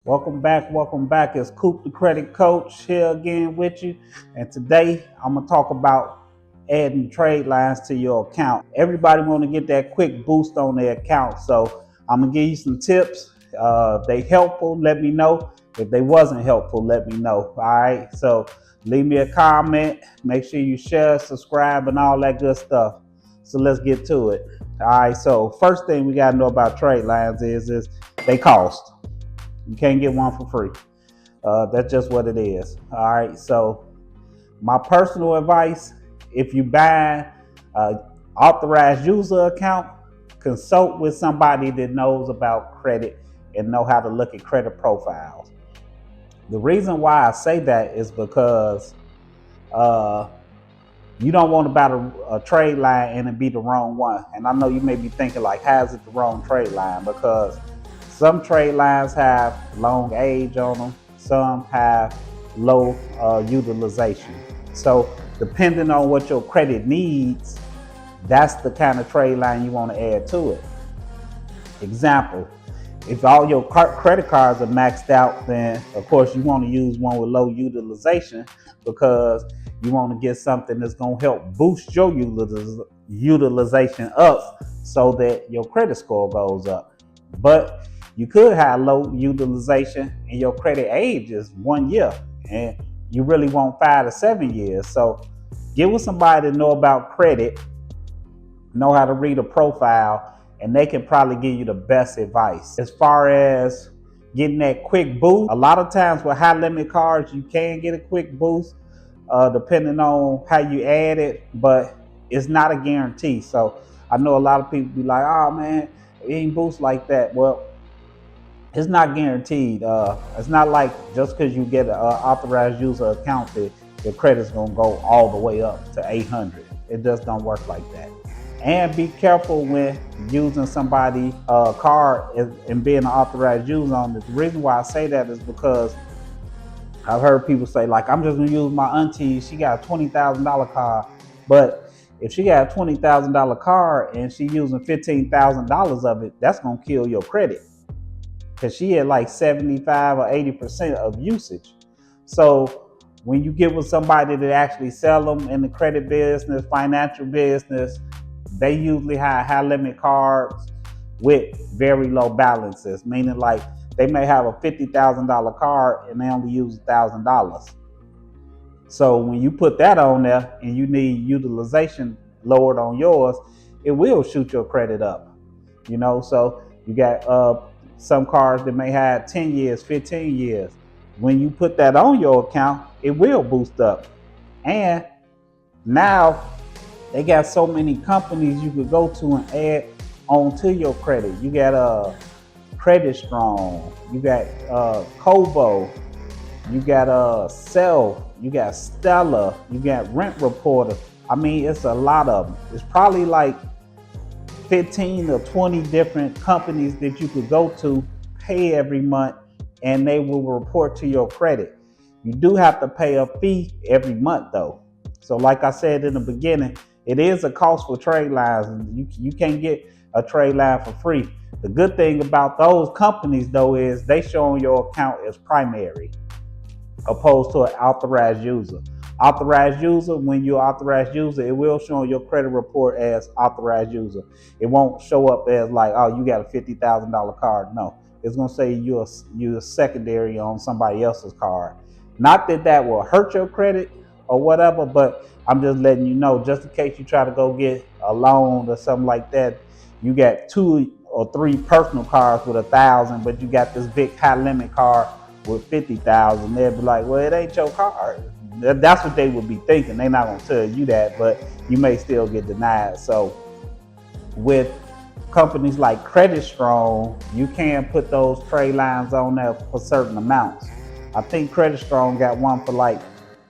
Welcome back. It's Coop the Credit Coach here again with you. And today I'm gonna talk about adding trade lines to your account. Everybody want to get that quick boost on their account, so I'm gonna give you some tips. If they helpful, let me know. If they wasn't helpful, let me know. All right. So leave me a comment. Make sure you share, subscribe, and all that good stuff. So let's get to it. All right. So first thing we gotta know about trade lines is they cost. You can't get one for free. That's just what it is. All right. So my personal advice: if you buy an authorized user account, consult with somebody that knows about credit and know how to look at credit profiles. The reason why I say that is because uh, you don't want to buy a trade line and it be the wrong one. And I know you may be thinking like, how is it the wrong trade line? Because some trade lines have long age on them. Some have low utilization. So depending on what your credit needs, that's the kind of trade line you want to add to it. Example, if all your credit cards are maxed out, then of course you want to use one with low utilization because you want to get something that's going to help boost your utilization up so that your credit score goes up. But you could have low utilization and your credit age is 1 year and you really want 5 to 7 years. So get with somebody that know about credit, know how to read a profile, and they can probably give you the best advice. As far as getting that quick boost, a lot of times with high limit cards, you can get a quick boost depending on how you add it, but it's not a guarantee. So I know a lot of people be like, oh man, it ain't boost like that. Well, it's not guaranteed. It's not like just because you get an authorized user account that your credit's gonna go all the way up to 800. It just don't work like that. And be careful when using somebody's card and being an authorized user on it. The reason why I say that is because I've heard people say, like, I'm just gonna use my auntie. She got a $20,000 card, but if she got a $20,000 card and she using $15,000 of it, that's gonna kill your credit because she had like 75 or 80% of usage. So when you get with somebody that actually sell them in the credit business, financial business, they usually have high limit cards with very low balances, meaning like they may have a $50,000 card and they only use $1,000. So when you put that on there and you need utilization lowered on yours, it will shoot your credit up. So you got some cards that may have 10 years, 15 years. When you put that on your account, it will boost up. And now they got so many companies you could go to and add onto your credit. You got Credit Strong, you got Kobo, you got Self, you got Stella, you got Rent Reporter. I mean, it's a lot of them. It's probably like 15 or 20 different companies that you could go to, pay every month, and they will report to your credit. You do have to pay a fee every month though. So like I said in the beginning, it is a cost for trade lines, and you can't get a trade line for free. The good thing about those companies though is they show on your account as primary opposed to an authorized user. Authorized user, when you're authorized user, it will show on your credit report as authorized user. It won't show up as like, oh, you got a $50,000 card. No, it's gonna say you're secondary on somebody else's card. Not that that will hurt your credit or whatever, but I'm just letting you know, just in case you try to go get a loan or something like that, you got 2 or 3 personal cards with 1,000, but you got this big high limit card with 50,000. They'll be like, well, it ain't your card. That's what they would be thinking. They're not gonna tell you that, but you may still get denied. So with companies like Credit Strong, you can put those trade lines on there for certain amounts. I think Credit Strong got one for like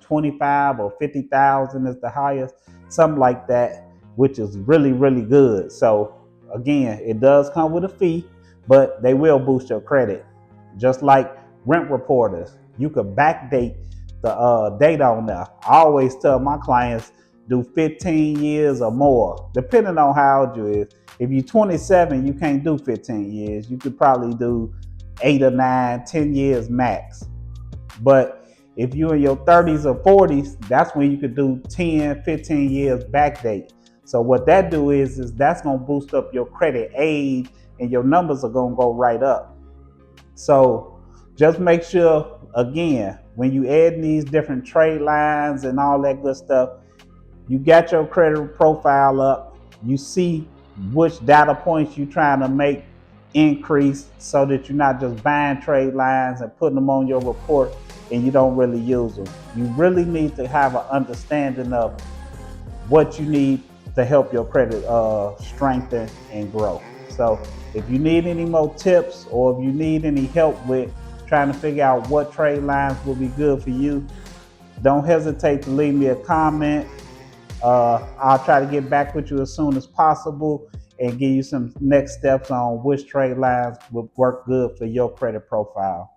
25 or 50,000 is the highest, something like that, which is really, really good. So again, it does come with a fee, but they will boost your credit. Just like Rent Reporters, you could backdate the data on there. I always tell my clients, do 15 years or more, depending on how old you is. If you're 27, you can't do 15 years. You could probably do 8 or 9, 10 years max. But if you're in your 30s or 40s, that's when you could do 10, 15 years backdate. So what that do is that's gonna boost up your credit age and your numbers are gonna go right up. So just make sure, again, when you add these different trade lines and all that good stuff, you got your credit profile up, you see which data points you're trying to make increase so that you're not just buying trade lines and putting them on your report and you don't really use them. You really need to have an understanding of what you need to help your credit strengthen and grow. So if you need any more tips or if you need any help with trying to figure out what trade lines will be good for you, don't hesitate to leave me a comment. I'll try to get back with you as soon as possible and give you some next steps on which trade lines would work good for your credit profile.